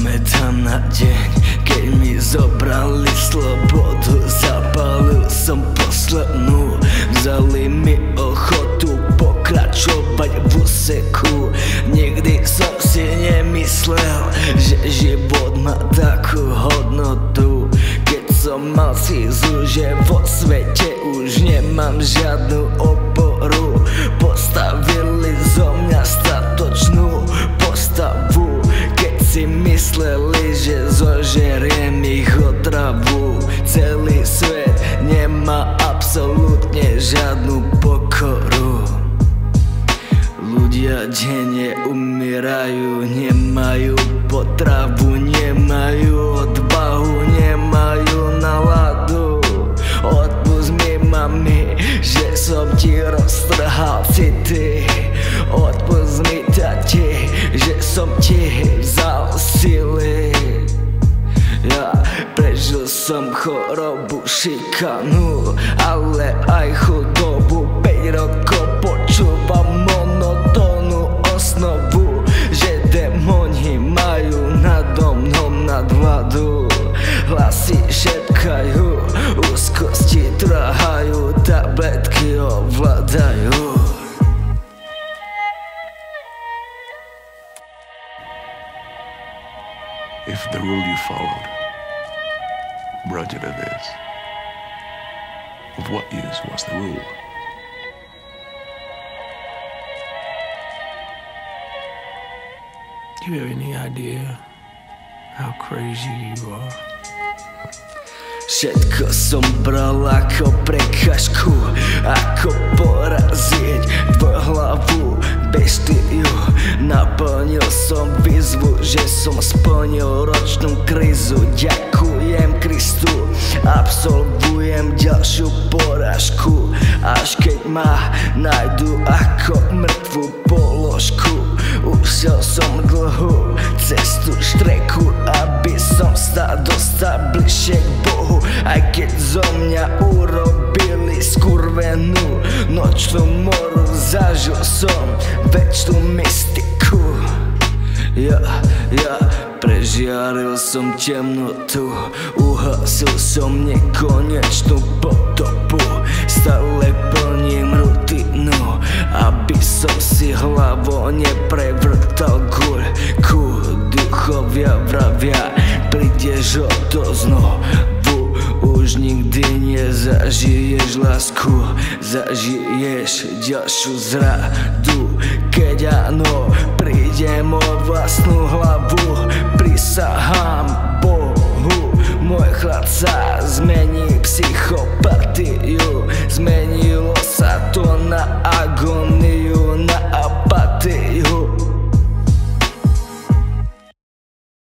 Pamätám na deň, keď mi zobrali slobodu. Zapálil som poslednú, vzali mi ochotu pokračovať v úseku. Nikdy som si nemyslel, že život má takú hodnotu. Keď som mal schizu, že vo svete už nemám žiadnu oporu, postavili zo mňa statočnú postavu. Keď si mysleli, že zožeriem ich otravu, celý svet nemá absolútne žiadnu pokoru. Ľudia denne umierajú, nemajú potravu, nemajú odvahu, nemajú náladu. Odpusť mi, mami, že som ti roztrhal city. Odpusť mi, tati, že som ti vzal sily. Ja prežil som chorobu, šikanu, ale aj chudobu. 5 rokov počúvam monotónnu osnovu, že démoni majú nado mnou nadvládu. Hlasy šepkajú, úzkosti trhajú, tabletky ovládajú. If the rule you followed brought you to this, of what use was the rule? Do you have any idea how crazy you are? Všetko som bral ako prekážku, ako poraziť tvoju hlavu, bestiu. Naplnil som výzvu, že som splnil ročnú krízu. Ďakujem Kristu, absolvujem ďalšiu porážku, až keď ma nájdu ako mŕtvu položku. Ušiel som dlhú cestu, štreku, aby som sa dostal bližšie k Bohu. Aj keď zo mňa urobili skurvenú nočnú moru, zažil som večnú mystiku. Ja prežiaril som temnotu, uhasil som nekonečnú potopu. Stále plním rutinu, aby som si hlavou neprevrtal guľku. Duchovia vravia, prídeš o to znovu, už nikdy nezažiješ lásku, zažiješ ďalšiu zradu. Keď áno, prídem o vlastnú hlavu, prisahám Bohu, môj chlad sa zmení psychiku.